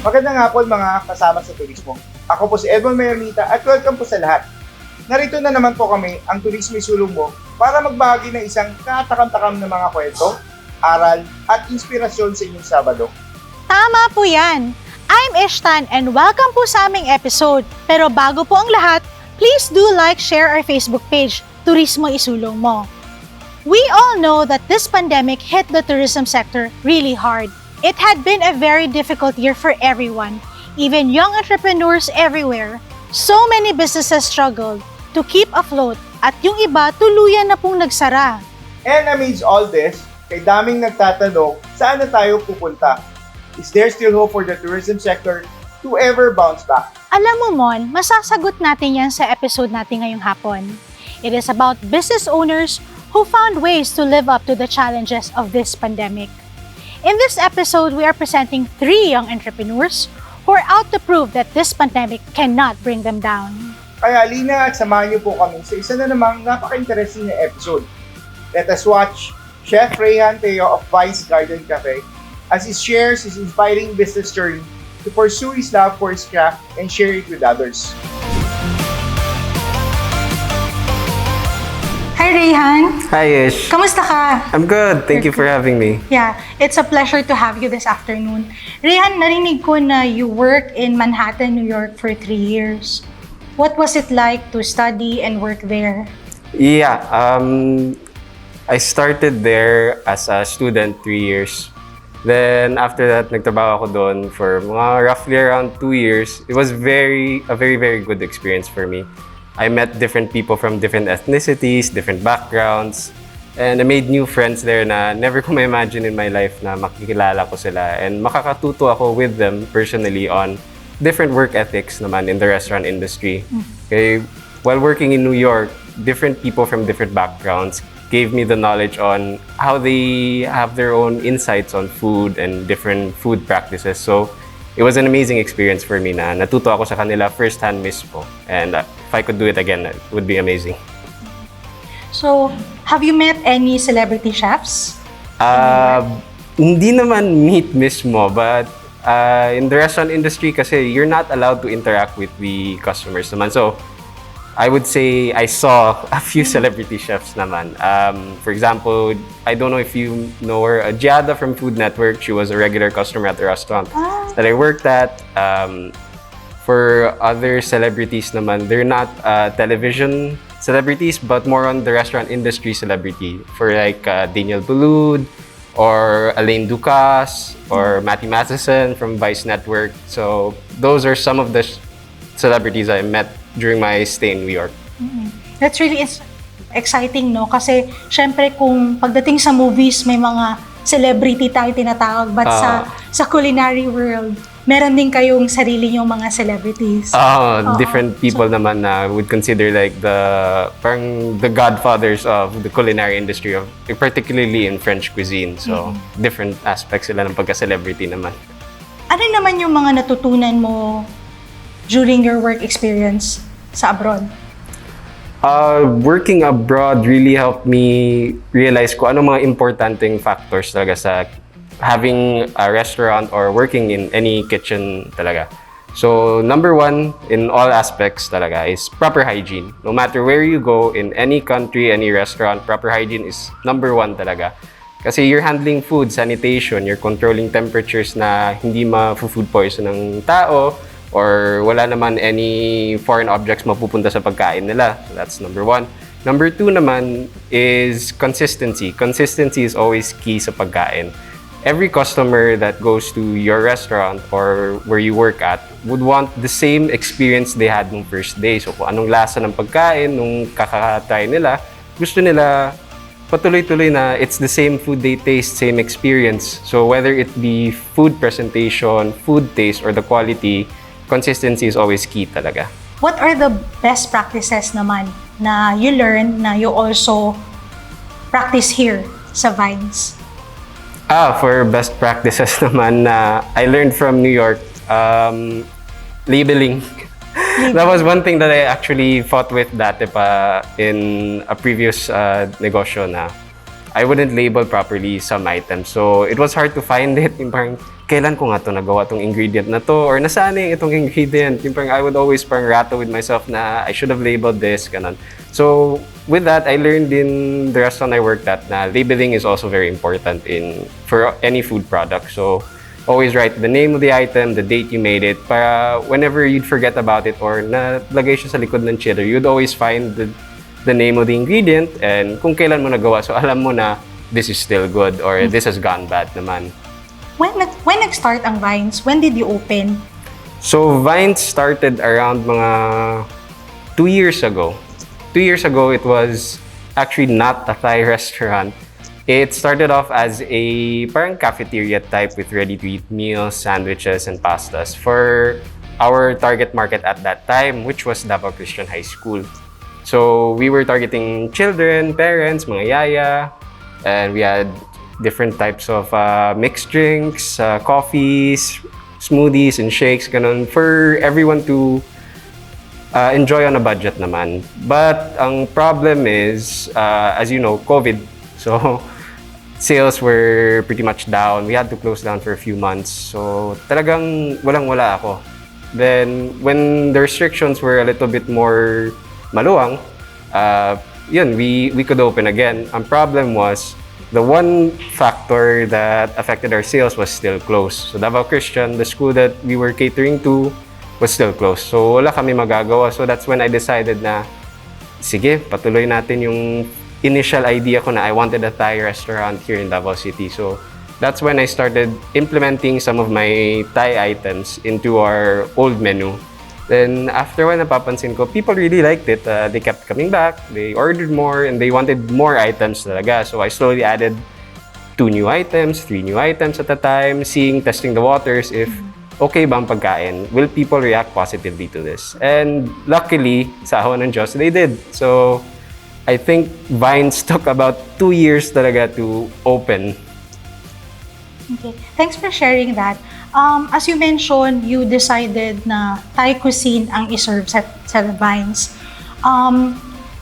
Magandang hapon mga kasama sa Turismo. Ako po si Edmond Mayamita at welcome po sa lahat. Narito na naman po kami, ang Turismo Isulong Mo, para magbahagi ng isang katakam-takam na mga kwento, aral at inspirasyon sa inyong Sabado. Tama po yan! I'm Ishtan and welcome po sa aming episode. Pero bago po ang lahat, please do like, share our Facebook page, Turismo Isulong Mo. We all know that this pandemic hit the tourism sector really hard. It had been a very difficult year for everyone, even young entrepreneurs everywhere. So many businesses struggled to keep afloat at yung iba tuluyan na pong nagsara. And amidst all this, kay daming nagtatanong, saan na tayo pupunta? Is there still hope for the tourism sector to ever bounce back? Alam mo, Mon, masasagot natin yan sa episode natin ngayong hapon. It is about business owners who found ways to live up to the challenges of this pandemic. In this episode, we are presenting 3 young entrepreneurs who are out to prove that this pandemic cannot bring them down. Kaya halina at samahan niyo po kami sa isa na namang napaka-interesting na episode. Let us watch Chef Rayhan Teo of Vice Garden Cafe as he shares his inspiring business journey to pursue his love for his craft and share it with others. Hi, Rayhan. Hi, Ish. Kamusta ka? I'm good. Thank you for having me. Yeah, it's a pleasure to have you this afternoon. Rayhan, narinig ko na you work in Manhattan, New York for 3 years. What was it like to study and work there? Yeah, I started there as a student 3 years. Then after that, nagtrabaho ako doon for mga roughly around 2 years. It was a very, very good experience for me. I met different people from different ethnicities, different backgrounds, and I made new friends there na never ko ma-imagine in my life na makikilala ko sila and makakatuto ako with them personally on different work ethics naman in the restaurant industry. Okay, while working in New York, different people from different backgrounds gave me the knowledge on how they have their own insights on food and different food practices. So it was an amazing experience for me na natuto ako sa kanila firsthand mismo. And if I could do it again, it would be amazing. So, have you met any celebrity chefs? Hindi naman meet mismo, but in the restaurant industry kasi you're not allowed to interact with the customers naman. So, I would say I saw a few celebrity chefs naman. For example, I don't know if you know her, Giada from Food Network. She was a regular customer at the restaurant that I worked at. For other celebrities naman, they're not television celebrities, but more on the restaurant industry celebrity. For like Daniel Boulud, or Alain Ducasse, or Matty Matheson from Vice Network. So those are some of the celebrities I met during my stay in New York. That's really exciting, no? Kasi, syempre, kung pagdating sa movies, may mga celebrity tayo tinatawag, but sa culinary world, meron din kayong sarili yung mga celebrities. Different people naman na would consider like parang the godfathers of the culinary industry, of particularly in French cuisine. So, different aspects sila ng pagka-celebrity naman. Ano naman yung mga natutunan mo during your work experience sa abroad? Working abroad really helped me realize kung ano mga importanteng factors talaga sa having a restaurant or working in any kitchen talaga. So, number 1 in all aspects talaga is proper hygiene. No matter where you go, in any country, any restaurant, proper hygiene is number 1 talaga. Kasi you're handling food, sanitation, you're controlling temperatures na hindi ma-food poison ng tao, or wala naman any foreign objects mapupunta sa pagkain nila. So that's number 1. Number 2 naman is consistency. Consistency is always key sa pagkain. Every customer that goes to your restaurant or where you work at would want the same experience they had nung first day. So kung anong lasa ng pagkain nung kakatry nila, gusto nila patuloy-tuloy na it's the same food they taste, same experience. So whether it be food presentation, food taste, or the quality, consistency is always key talaga. What are the best practices naman na you learn na you also practice here sa Vines? For best practices naman na I learned from New York, labeling. That was one thing that I actually fought with dati pa in a previous negosyo na I wouldn't label properly some items. So it was hard to find it. Parang kailan ko nga to nagawa tong ingredient na to or nasaan yung itong ingredient. Yung parang I would always parang rattle with myself na I should have labeled this, ganun. So with that, I learned in the restaurant I worked at na labeling is also very important for any food product. So always write the name of the item, the date you made it, para whenever you'd forget about it or nalagay siya sa likod ng chiller, you'd always find the name of the ingredient and kung kailan mo nagawa. So alam mo na this is still good or this has gone bad naman. When nag-start ang Vines, when did you open? So Vines started around mga 2 years ago. 2 years ago, it was actually not a Thai restaurant. It started off as a parang cafeteria type with ready-to-eat meals, sandwiches, and pastas for our target market at that time, which was Davao Christian High School. So we were targeting children, parents, mga yaya, and we had different types of mixed drinks, coffees, smoothies, and shakes, ganun, for everyone to enjoy on a budget naman. But ang problem is, as you know, COVID. So sales were pretty much down. We had to close down for a few months. So talagang walang-wala ako. Then when the restrictions were a little bit more maluwang, we could open again. Ang problem was, the one factor that affected our sales was still closed. So Davao Christian, the school that we were catering to, was still closed. So wala kami magagawa. So that's when I decided na, sige, patuloy natin yung initial idea ko na I wanted a Thai restaurant here in Davao City. So that's when I started implementing some of my Thai items into our old menu. Then after when napapansin ko, people really liked it. They kept coming back, they ordered more, and they wanted more items talaga. So I slowly added 2 new items, 3 new items at a time, testing the waters if okay ba ang pagkain? Will people react positively to this? And luckily, sa awa ng Diyos, they did. So I think Vines took about 2 years talaga to open. Okay. Thanks for sharing that. As you mentioned, you decided na Thai cuisine ang iserve sa Vines.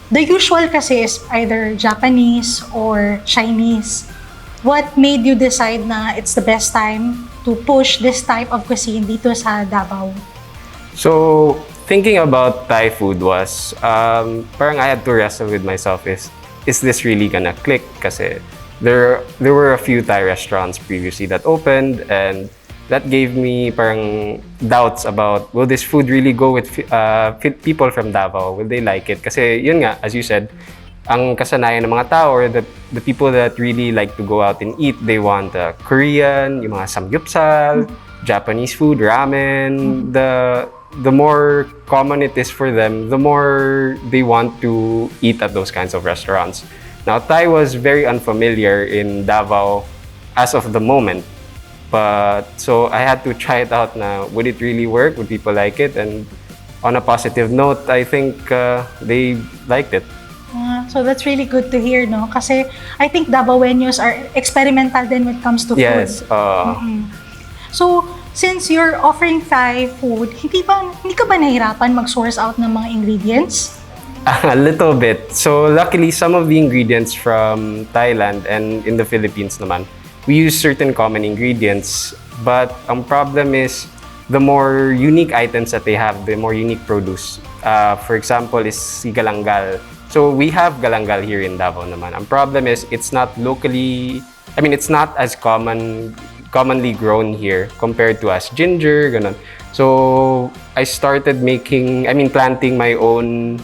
The usual kasi is either Japanese or Chinese. What made you decide na it's the best time to push this type of cuisine dito sa Davao? So, thinking about Thai food was, parang I had to wrestle with myself is this really gonna click? Kasi there were a few Thai restaurants previously that opened, and that gave me parang doubts about, will this food really go with people from Davao? Will they like it? Kasi yun nga, as you said, ang kasanayan ng mga tao or the people that really like to go out and eat, they want Korean, yung mga samgyeopsal, Japanese food, ramen. The more common it is for them, the more they want to eat at those kinds of restaurants. Now, Thai was very unfamiliar in Davao as of the moment. But so I had to try it out na, would it really work? Would people like it? And on a positive note, I think they liked it. So that's really good to hear, no? Kasi I think Davaoenos are experimental din when it comes to Yes. food. So, since you're offering Thai food, hindi ka ba nahirapan mag-source out ng mga ingredients? A little bit. So luckily, some of the ingredients from Thailand and in the Philippines naman, we use certain common ingredients. But ang problem is, the more unique items that they have, the more unique produce. For example, is si galangal. So we have galangal here in Davao naman. Ang problem is, it's not as commonly grown here compared to as ginger, ganun. So I started planting my own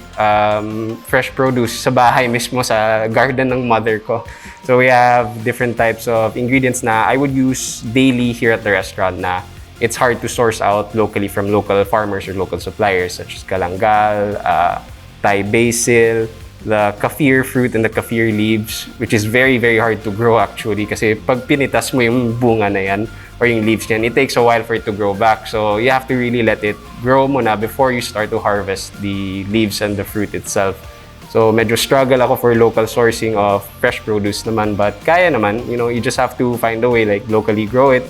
fresh produce sa bahay mismo, sa garden ng mother ko. So we have different types of ingredients na I would use daily here at the restaurant na it's hard to source out locally from local farmers or local suppliers, such as galangal, Thai basil, the kaffir fruit and the kaffir leaves, which is very, very hard to grow actually kasi pag pinitas mo yung bunga na yan or yung leaves niyan, it takes a while for it to grow back. So you have to really let it grow muna before you start to harvest the leaves and the fruit itself. So medyo struggle ako for local sourcing of fresh produce naman, but kaya naman, you just have to find a way, like locally grow it.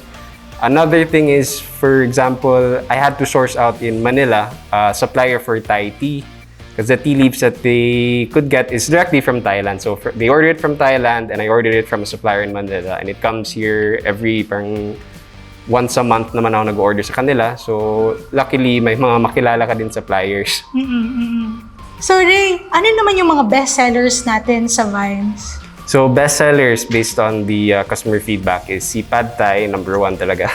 Another thing is, for example, I had to source out in Manila a supplier for Thai tea. Because the tea leaves that they could get is directly from Thailand. So they ordered it from Thailand, and I ordered it from a supplier in Manila. And it comes here every once a month naman ako nag-order sa kanila. So, luckily, may mga makilala ka din suppliers. So Ray, ano naman yung mga best sellers natin sa Vines? So, best sellers based on the customer feedback is si Pad Thai, number 1 talaga.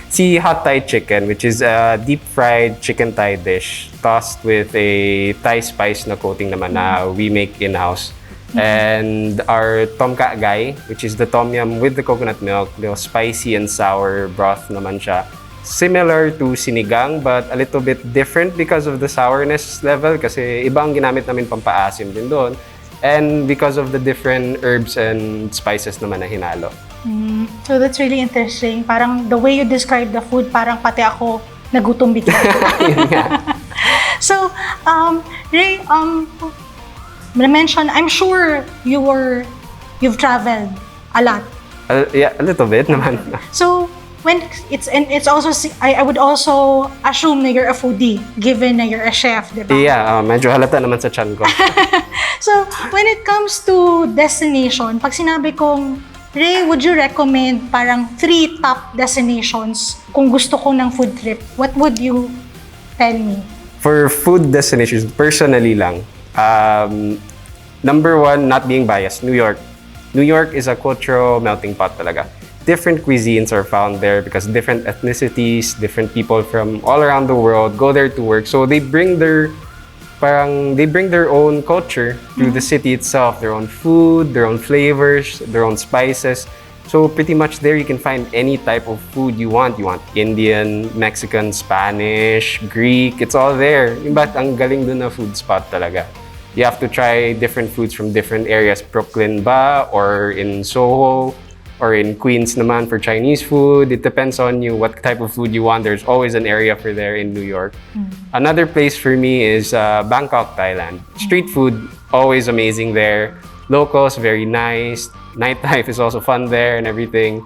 Si Hot Thai Chicken, which is a deep-fried chicken Thai dish tossed with a Thai spice na coating naman na we make in-house. And our Tom Kha Gai, which is the tom yum with the coconut milk, the spicy and sour broth naman siya. Similar to sinigang but a little bit different because of the sourness level kasi iba ang ginamit namin pampaasim din doon. And because of the different herbs and spices naman na hinalo. So that's really interesting. Parang the way you describe the food, parang pati ako nagutom bigla. Yun nga. So, Ray, mention, I'm sure you've traveled a lot. Yeah, a little bit naman. So, it's also, I would also assume na you're a foodie, given na you're a chef, di ba? Yeah, medyo halata naman sa tiyan ko. So, when it comes to destination, pag sinabi kong, Ray, would you recommend parang 3 top destinations kung gusto ko ng food trip? What would you tell me? For food destinations, personally lang, number 1, not being biased, New York. New York is a cultural melting pot talaga. Different cuisines are found there because different ethnicities, different people from all around the world go there to work. So they bring their own culture to the city itself, their own food, their own flavors, their own spices. So pretty much there you can find any type of food you want. You want Indian, Mexican, Spanish, Greek, it's all there. But ang galing dun na food spot talaga. You have to try different foods from different areas. Brooklyn ba or in Soho or in Queens naman for Chinese food. It depends on you what type of food you want. There's always an area for there in New York. Another place for me is Bangkok, Thailand. Street food, always amazing there. Locals, very nice. Nightlife is also fun there and everything.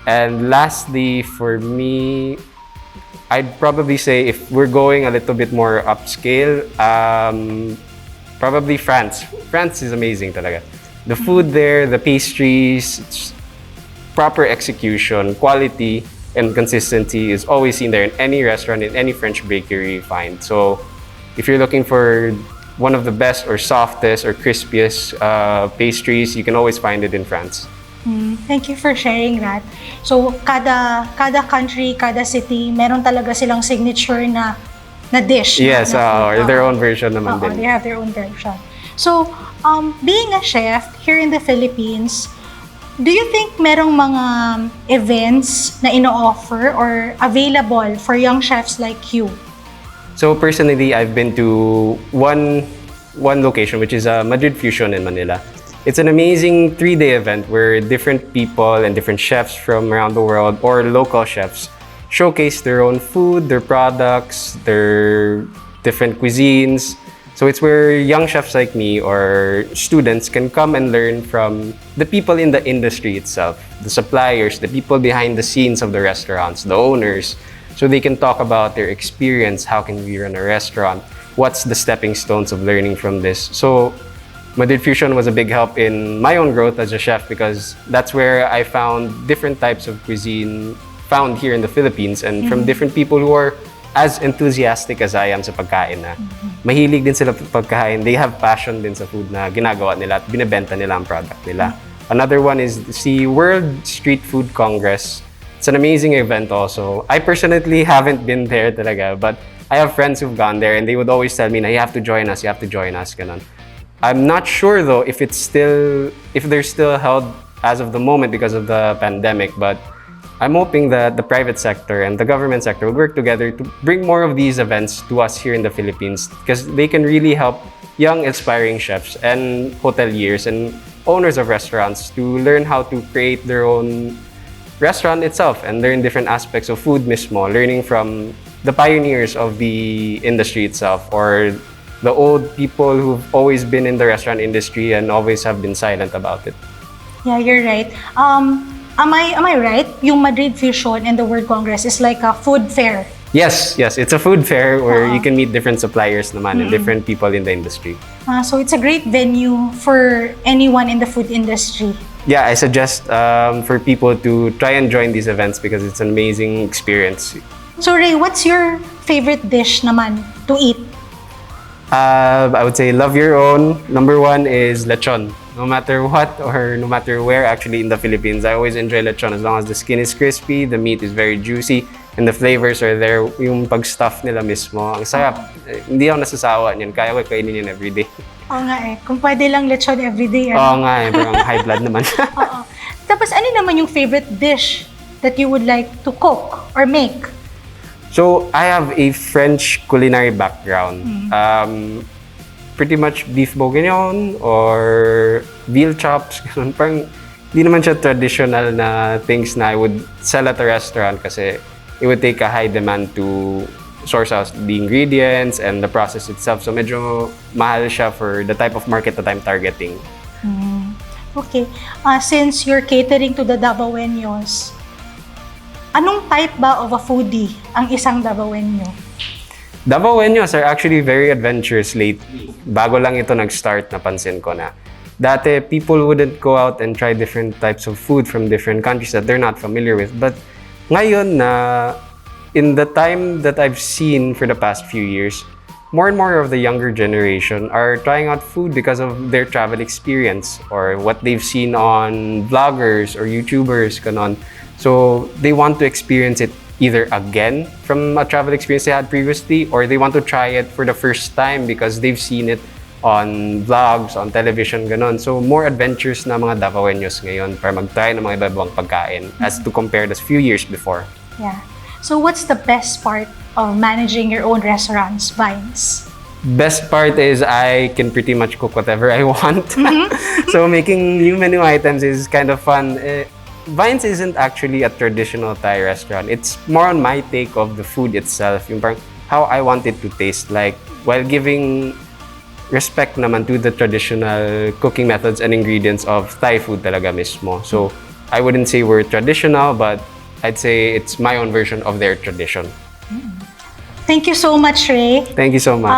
And lastly, for me, I'd probably say if we're going a little bit more upscale, probably France. France is amazing talaga. The food there, the pastries, proper execution, quality, and consistency is always seen there in any restaurant, in any French bakery you find. So if you're looking for one of the best or softest or crispiest pastries, you can always find it in France. Thank you for sharing that. So kada country, kada city, meron talaga silang signature na dish. Yes, or their own version naman din. They have their own version. So, being a chef here in the Philippines, do you think merong mga events na ino-offer or available for young chefs like you? So personally, I've been to one location, which is Madrid Fusion in Manila. It's an amazing 3-day event where different people and different chefs from around the world or local chefs showcase their own food, their products, their different cuisines. So it's where young chefs like me or students can come and learn from the people in the industry itself, the suppliers, the people behind the scenes of the restaurants, the owners. So they can talk about their experience, how can we run a restaurant, what's the stepping stones of learning from this. So Madrid Fusion was a big help in my own growth as a chef because that's where I found different types of cuisine found here in the Philippines and from different people who are as enthusiastic as I am sa pagkain na mahilig din sila pagkain. They have passion din sa food na ginagawa nila at binebenta nila ang product nila. Another one is the World Street Food Congress. It's an amazing event also. I personally haven't been there talaga, but I have friends who've gone there and they would always tell me na you have to join us, ganun. I'm not sure though if they're still held as of the moment because of the pandemic, but I'm hoping that the private sector and the government sector will work together to bring more of these events to us here in the Philippines because they can really help young aspiring chefs and hoteliers and owners of restaurants to learn how to create their own restaurant itself and learn different aspects of food mismo, learning from the pioneers of the industry itself or the old people who've always been in the restaurant industry and always have been silent about it. Yeah, you're right. Am I right? Yung Madrid Fusion and the World Congress is like a food fair Yes, it's a food fair where you can meet different suppliers naman and different people in the industry. So it's a great venue for anyone in the food industry. Yeah, I suggest for people to try and join these events because it's an amazing experience. So Ray, what's your favorite dish naman to eat? I would say love your own. Number one is lechon. No matter what or no matter where actually in the Philippines, I always enjoy lechon as long as the skin is crispy, the meat is very juicy, and the flavors are there. Yung pag-stuff nila mismo, ang sarap. Hindi ako nasasawa niyan. Kaya ko kainin yun everyday. Oo nga eh. Kung pwede lang lechon everyday. Oo nga eh. Pero high blood naman. Oo. Tapos ano naman yung favorite dish that you would like to cook or make? So, I have a French culinary background. Pretty much beef bourguignon or veal chops. Parang di naman siya traditional na things na I would sell at a restaurant kasi it would take a high demand to source out the ingredients and the process itself. So, medyo mahal siya for the type of market that I'm targeting. Okay. Since you're catering to the Davaoenos, anong type ba of a foodie ang isang Davaoenyo? Davaoenos are actually very adventurous lately. Bago lang ito nag-start, napansin ko na. Dati, people wouldn't go out and try different types of food from different countries that they're not familiar with. But ngayon na, in the time that I've seen for the past few years, more and more of the younger generation are trying out food because of their travel experience or what they've seen on vloggers or YouTubers, ganon. So they want to experience it either again from a travel experience they had previously or they want to try it for the first time because they've seen it on vlogs, on television, ganon. So more adventures na mga Davaoenos ngayon para mag-try ng mga iba-ibang pagkain as to compare this few years before. Yeah. So what's the best part of managing your own restaurants, Vines? Best part is I can pretty much cook whatever I want. So making new menu items is kind of fun. Vines isn't actually a traditional Thai restaurant. It's more on my take of the food itself, yung parang how I want it to taste like, while giving respect naman to the traditional cooking methods and ingredients of Thai food talaga mismo. So I wouldn't say we're traditional, but I'd say it's my own version of their tradition. Thank you so much, Ray. Thank you so much.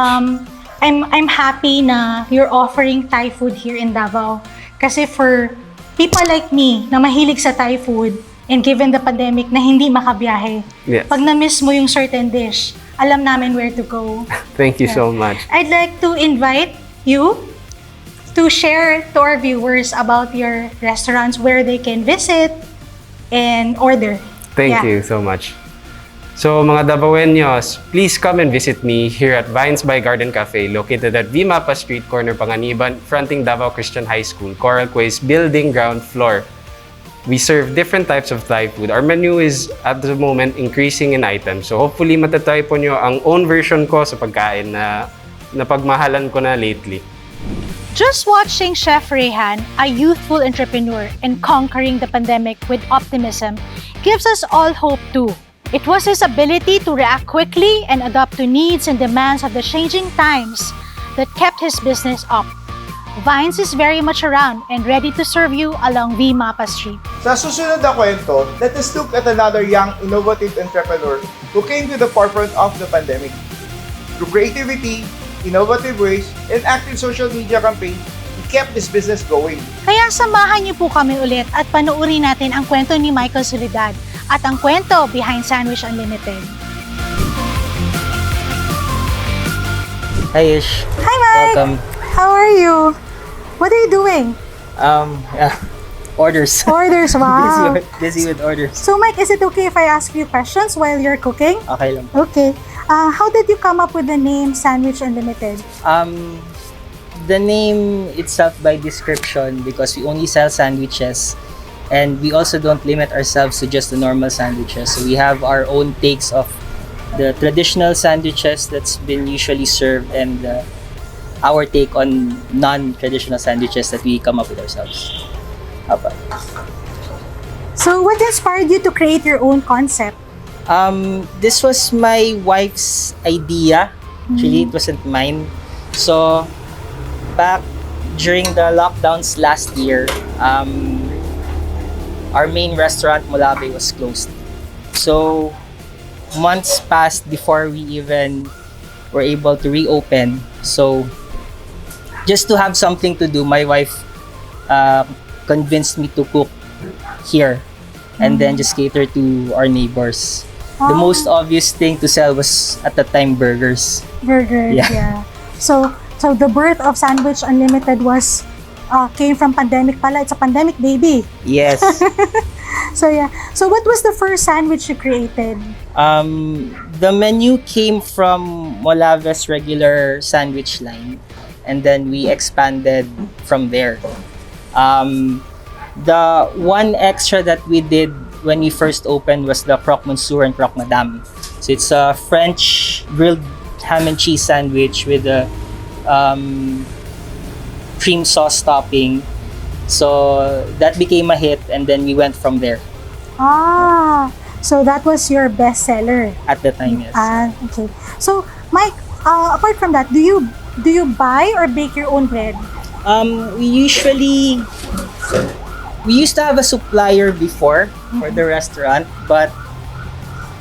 I'm happy na you're offering Thai food here in Davao. Kasi for people like me na mahilig sa Thai food and given the pandemic na hindi makabiyahe, Yes. pag na-miss mo yung certain dish, alam namin where to go. Thank you so much. I'd like to invite you to share to our viewers about your restaurants, where they can visit and order. Thank you so much. So mga Davaoenos, please come and visit me here at Vines by Garden Cafe located at Vimapa Street, corner Panganiban, fronting Davao Christian High School, Coral Quays building ground floor. We serve different types of Thai food. Our menu is at the moment increasing in items. So hopefully matatry po nyo ang own version ko sa pagkain na napagmahalan ko na lately. Just watching Chef Rehan, a youthful entrepreneur, and conquering the pandemic with optimism gives us all hope too. It was his ability to react quickly and adapt to needs and demands of the changing times that kept his business up. Vines is very much around and ready to serve you along Vimapa Street. Sa susunod na kwento, let us look at another young, innovative entrepreneur who came to the forefront of the pandemic. Through creativity, innovative ways, and active social media campaign, he kept this business going. Kaya samahan niyo po kami ulit at panoorin natin ang kwento ni Michael Soledad at ang kwento behind Sandwich Unlimited. Hi Ish. Hi Mike! Welcome. How are you? What are you doing? Orders. Orders, wow! busy with orders. So Mike, is it okay if I ask you questions while you're cooking? Okay lang. Okay. How did you come up with the name Sandwich Unlimited? The name itself by description because we only sell sandwiches and we also don't limit ourselves to just the normal sandwiches. So we have our own takes of the traditional sandwiches that's been usually served and our take on non-traditional sandwiches that we come up with ourselves. Apa. So what inspired you to create your own concept? This was my wife's idea. Actually, it wasn't mine. So, back during the lockdowns last year, our main restaurant, Mulabe, was closed. So, months passed before we even were able to reopen. So just to have something to do, my wife convinced me to cook here and then just cater to our neighbors. The most obvious thing to sell was at the time burgers. Burgers, yeah. So the birth of Sandwich Unlimited was came from pandemic pala. It's a pandemic baby. Yes. So yeah. So what was the first sandwich you created? The menu came from Molave's regular sandwich line, and then we expanded from there. The one extra that we did when we first opened was the croque monsieur and croque madame. So it's a French grilled ham and cheese sandwich with a cream sauce topping. So that became a hit, and then we went from there. So that was your best seller At the time, yes. Okay. So Mike, apart from that, do you buy or bake your own bread? We used to have a supplier before for the restaurant, but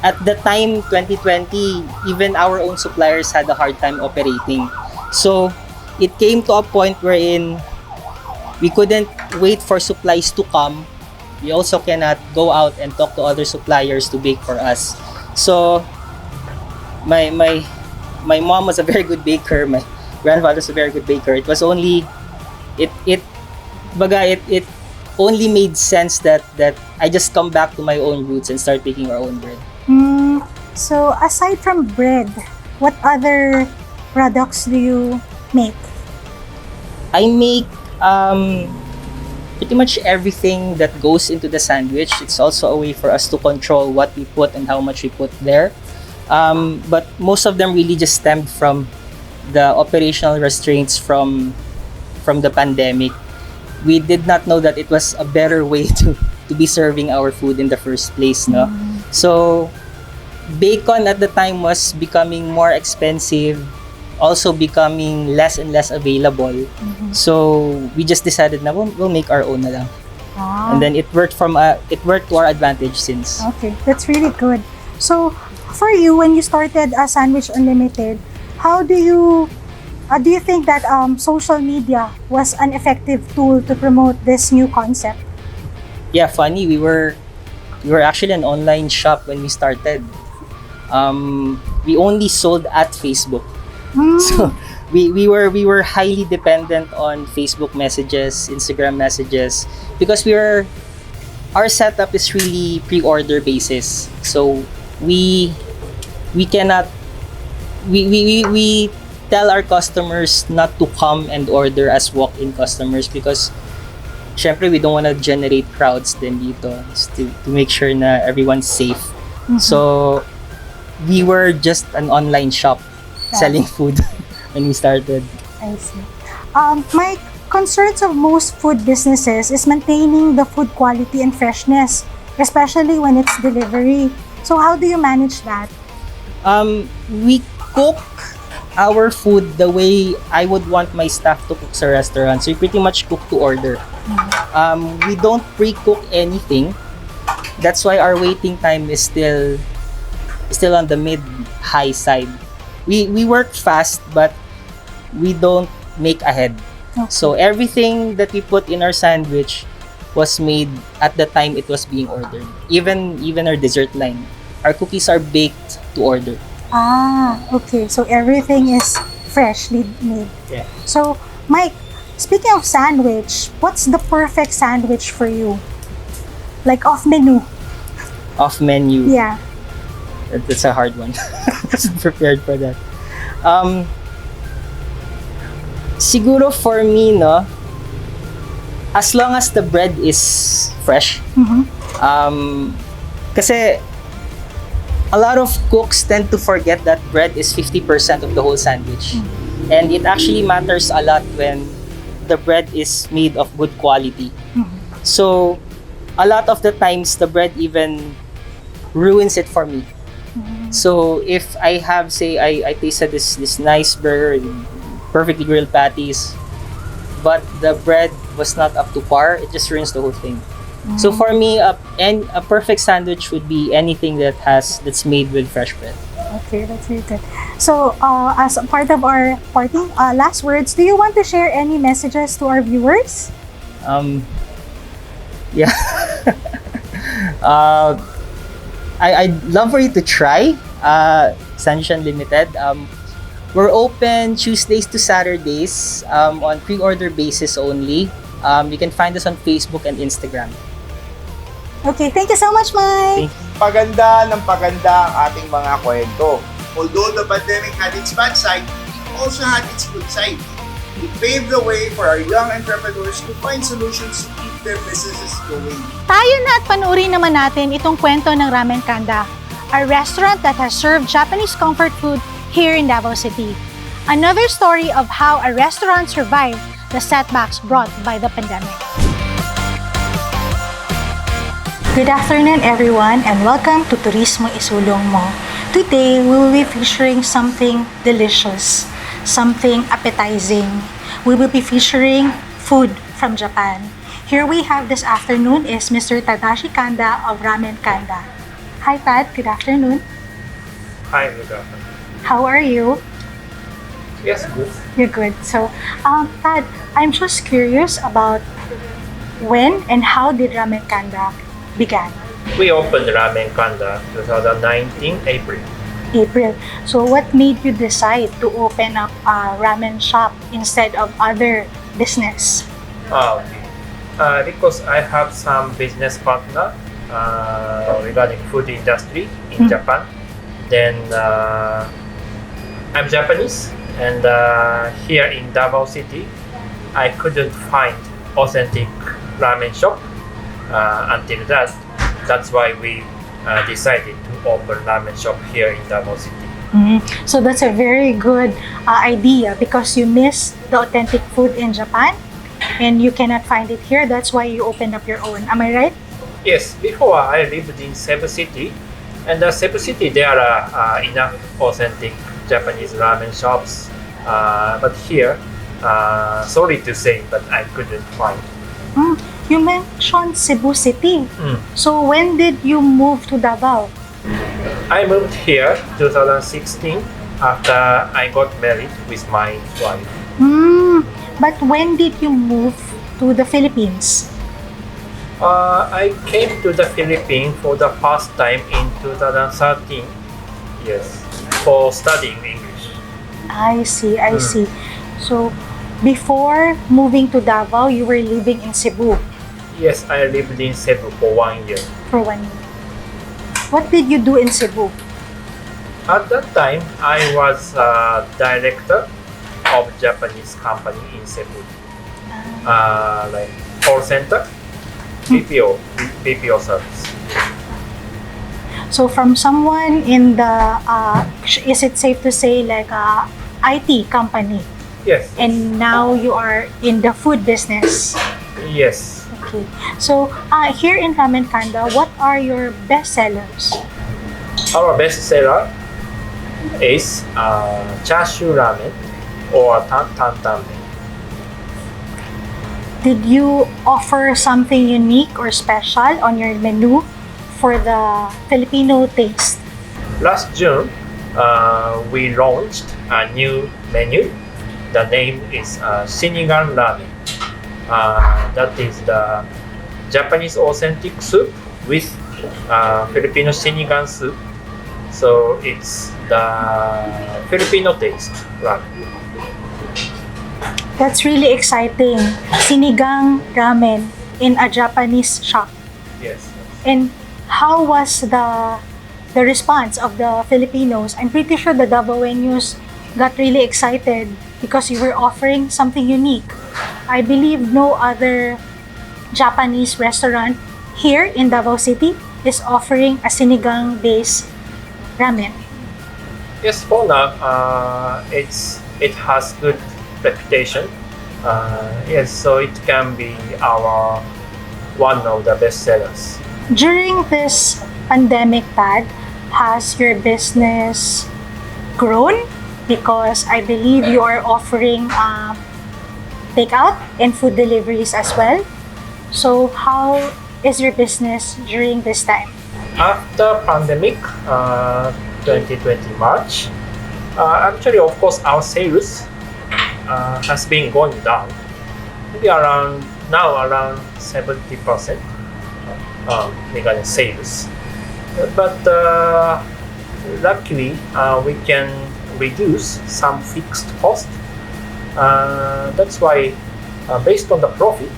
at the time, 2020, even our own suppliers had a hard time operating. So it came to a point wherein we couldn't wait for supplies to come. We also cannot go out and talk to other suppliers to bake for us. So my mom was a very good baker. My grandfather was a very good baker. It was only it only made sense that I just come back to my own roots and start baking our own bread. So aside from bread, what other products do you make? I make pretty much everything that goes into the sandwich. It's also a way for us to control what we put and how much we put there. But most of them really just stemmed from the operational restraints from the pandemic. We did not know that it was a better way to be serving our food in the first place, no? So bacon at the time was becoming more expensive, also becoming less and less available. So we just decided na we'll make our own na lang. And then it worked to our advantage since. Okay, that's really good. So for you, when you started Sandwich Unlimited, how do you think that social media was an effective tool to promote this new concept? Yeah, funny. We were actually an online shop when we started. We only sold at Facebook. So we were highly dependent on Facebook messages, Instagram messages, because our setup is really pre-order basis. So we tell our customers not to come and order as walk-in customers because syempre we don't want to generate crowds din dito to make sure na everyone's safe. So we were just an online shop selling food when we started. I see. My concerns of most food businesses is maintaining the food quality and freshness, especially when it's delivery. So how do you manage that? We cook our food the way I would want my staff to cook sa restaurant. So we pretty much cook to order. We don't pre-cook anything. That's why our waiting time is still on the mid-high side. We work fast, but we don't make ahead. Okay. So everything that we put in our sandwich was made at the time it was being ordered. Even our dessert line. Our cookies are baked to order. Okay. So everything is freshly made. Yeah. So, Mike, speaking of sandwich, what's the perfect sandwich for you? Like off menu. Off menu. Yeah. That's a hard one. I wasn't prepared for that. Siguro for me, no, as long as the bread is fresh. Kasi a lot of cooks tend to forget that bread is 50% of the whole sandwich. And it actually matters a lot when the bread is made of good quality. So a lot of the times the bread even ruins it for me. So if I have, say, I tasted this nice burger, perfectly grilled patties, but the bread was not up to par, it just ruins the whole thing. So for me, a perfect sandwich would be anything that's made with fresh bread. Okay, that's very good. So, as a part of our parting last words, do you want to share any messages to our viewers? Yeah. I'd love for you to try Sandwich Unlimited. We're open Tuesdays to Saturdays on pre-order basis only. You can find us on Facebook and Instagram. Okay, thank you so much, Mike. Paganda ng paganda ang ating mga kwento. Although the pandemic had its bad side, it also had its good side. It paved the way for our young entrepreneurs to find solutions to keep their businesses going. Tayo na at panuorin naman natin itong kwento ng Ramen Kanda, a restaurant that has served Japanese comfort food here in Davao City. Another story of how a restaurant survived the setbacks brought by the pandemic. Good afternoon, everyone, and welcome to Turismo Isulong Mo. Today, we will be featuring something delicious, something appetizing. We will be featuring food from Japan. Here we have this afternoon is Mr. Tadashi Kanda of Ramen Kanda. Hi, Tad. Good afternoon. Hi, good afternoon. How are you? Yes, good. You're good. So, Tad, I'm just curious about when and how did Ramen Kanda began? We opened Ramen Kanda 2019 April. April. So what made you decide to open up a ramen shop instead of other business? Okay. Because I have some business partner regarding food industry in Japan. Then I'm Japanese, and here in Davao City, I couldn't find authentic ramen shop until that. That's why we decided to open ramen shop here in Davao City. So that's a very good idea because you miss the authentic food in Japan and you cannot find it here. That's why you opened up your own. Am I right? Yes, before I lived in Cebu City, and Cebu City there are enough authentic Japanese ramen shops. But here, sorry to say, but I couldn't find. You mentioned Cebu City. So when did you move to Davao? I moved here 2016 after I got married with my wife. But when did you move to the Philippines? I came to the Philippines for the first time in 2013. Yes, for studying English. I see. So before moving to Davao, you were living in Cebu Yes, I lived in Cebu for 1 year. for 1 year. What did you do in Cebu? At that time, I was director of Japanese company in Cebu. Like call center, BPO service. So from someone in the, is it safe to say like a IT company, Yes, and now you are in the food business? yes. Okay. So here in Ramen Kanda, what are your best sellers? Our best seller is chashu ramen or tan. Did you offer something unique or special on your menu for the Filipino taste? Last June, we launched a new menu. The name is Sinigang Ramen. That is the Japanese authentic soup with Filipino sinigang soup. So it's the Filipino taste ramen. That's really exciting. Sinigang ramen in a Japanese shop. Yes. And how was the response of the Filipinos? I'm pretty sure the Davaoenos got really excited because you were offering something unique. I believe no other Japanese restaurant here in Davao City is offering a sinigang-based ramen. Yes, for now, it has good reputation. Yes, so it can be our one of the best sellers. During this pandemic, Tad, has your business grown? Because I believe you are offering takeout and food deliveries as well. So how is your business during this time? After pandemic, 2020 March, actually, of course, our sales has been going down. Maybe around 70% regarding sales. But luckily, we can reduce some fixed cost. That's why, based on the profit,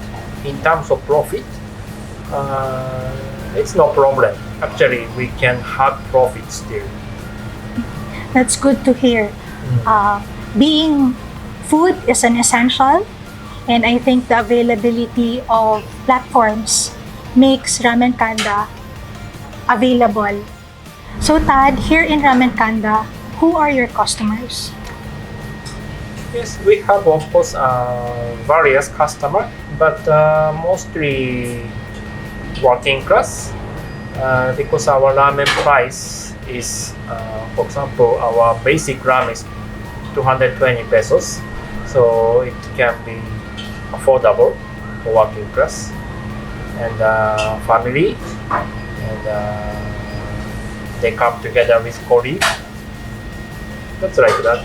in terms of profit, it's no problem. Actually, we can have profit still. That's good to hear. Being food is an essential, and I think the availability of platforms makes Ramen Kanda available. So Tad, here in Ramen Kanda, who are your customers? Yes, we have of course various customers, but mostly working class because our ramen price is, for example, our basic ramen is 220 pesos, so it can be affordable for working class and family, and they come together with colleagues. That's like that.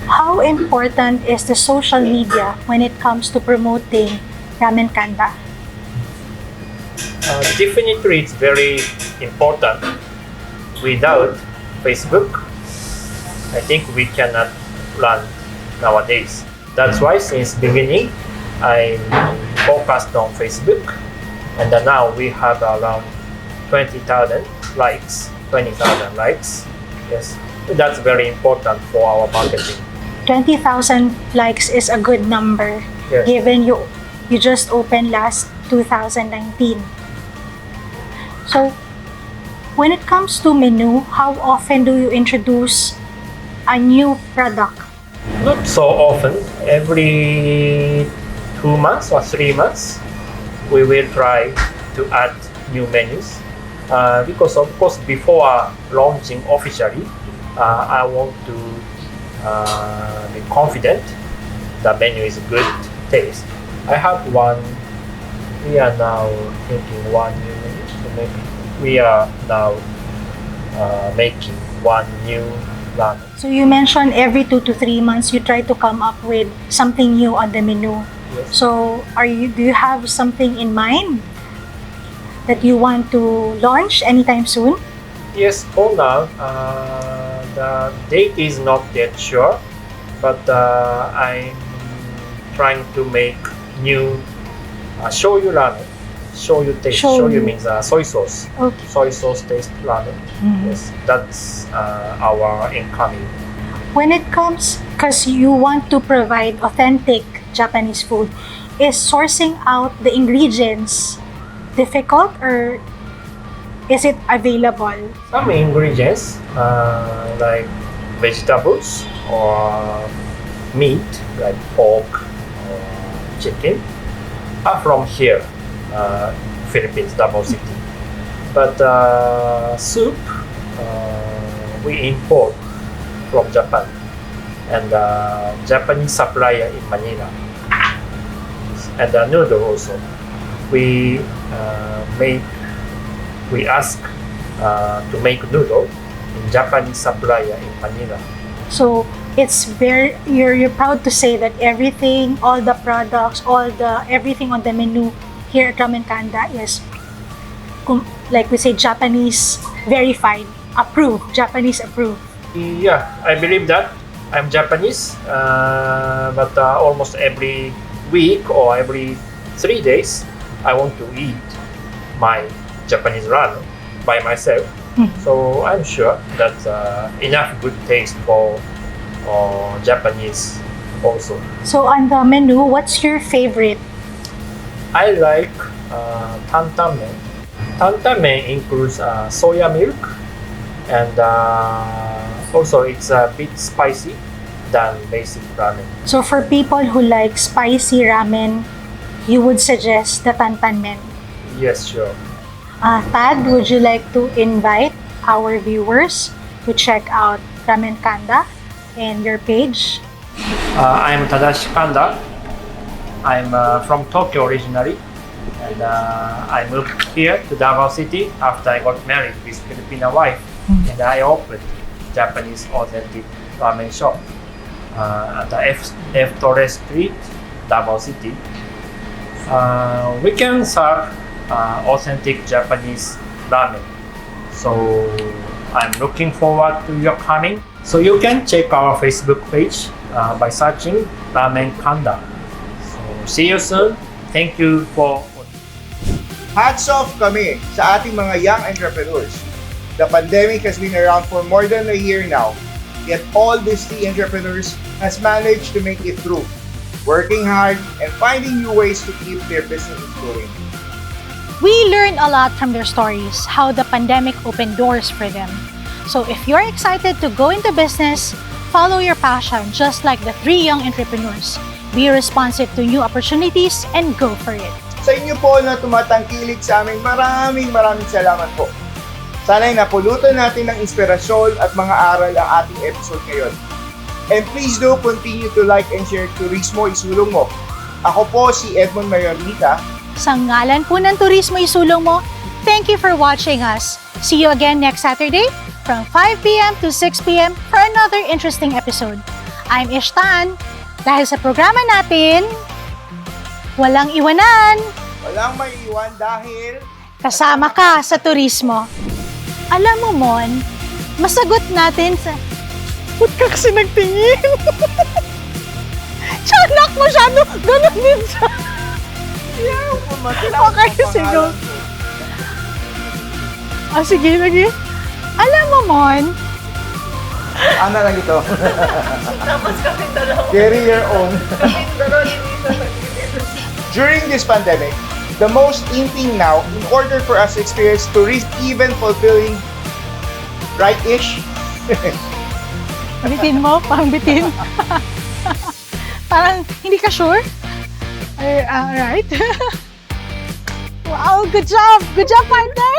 How important is the social media when it comes to promoting Ramen Kanda? Definitely, it's very important. Without Facebook, I think we cannot run nowadays. That's why since beginning, I focused on Facebook, and now we have around 20,000 likes. 20,000 likes. Yes, that's very important for our marketing. 20,000 likes is a good number, Yes. given you just opened last 2019. So, when it comes to menu, how often do you introduce a new product? Not so often. Every 2 months or 3 months, we will try to add new menus. Because of course, before launching officially, I want to be confident the menu is good taste. I have one. We are now thinking one new menu. So maybe we are now making one new ramen. So you mentioned every 2 to 3 months you try to come up with something new on the menu. Yes. So do you have something in mind that you want to launch anytime soon? Yes, for now, the date is not yet sure, but I'm trying to make new shoyu ramen. Shoyu taste. Shoyu means soy sauce. Okay. Soy sauce taste ramen. Yes, that's our incoming. When it comes, because you want to provide authentic Japanese food, is sourcing out the ingredients difficult or is it available? Some ingredients like vegetables or meat like pork or chicken are from here, Philippines, Davao City. But soup we import from Japan and Japanese supplier in Manila. And the noodle also. We ask to make noodle in Japanese supplier in Manila. So it's you're proud to say that everything, all the products, everything on the menu here at Ramen Kanda is like we say Japanese verified, approved, Japanese approved. Yeah, I believe that. I'm Japanese, but almost every week or every 3 days, I want to eat my Japanese ramen by myself. So I'm sure that's enough good taste for Japanese also. So on the menu, what's your favorite? I like tantan men. Tantan men includes soya milk, and also it's a bit spicy than basic ramen. So for people who like spicy ramen, you would suggest the tantan men. Yes, sure. Tad, would you like to invite our viewers to check out Ramen Kanda and your page? I'm Tadashi Kanda. I'm from Tokyo originally, And I moved here to Davao City after I got married with Filipino wife. And I opened Japanese authentic ramen shop at the F Torres Street, Davao City. We can serve authentic Japanese ramen. So I'm looking forward to your coming. So you can check our Facebook page by searching Ramen Kanda. So see you soon. Thank you for Hats off kami sa ating mga young entrepreneurs. The pandemic has been around for more than a year now, yet all these three entrepreneurs has managed to make it through, working hard and finding new ways to keep their businesses going. We learned a lot from their stories, how the pandemic opened doors for them. So if you're excited to go into business, follow your passion just like the three young entrepreneurs. Be responsive to new opportunities and go for it. Sa inyo po na tumatangkilik sa amin, maraming salamat po. Sana'y napulutan natin ng inspirasyon at mga aral ang ating episode ngayon. And please do continue to like and share Turismo Isulong Mo. Ako po si Edmond Mayorita. Sa ngalan po ng Turismo Isulong Mo, thank you for watching us. See you again next Saturday from 5 p.m. to 6 p.m. for another interesting episode. I'm Ishtan. Dahil sa programa natin, walang iwanan. Walang maiiwan dahil Kasama ka sa turismo. Alam mo, Mon, masagot natin sa... Ba't ka kasi nagtingin? Tiyanak masyado, ganun din siya. Okay, sige. Sige, lagi. Alam mo, Mon, ano lang ito? Carry your own. During this pandemic, the most in thing now, in order for us to experience tourism even fulfilling, right-ish? bitin mo, parang bitin. Parang hindi ka sure? Alright. Wow, good job! Good job, partner!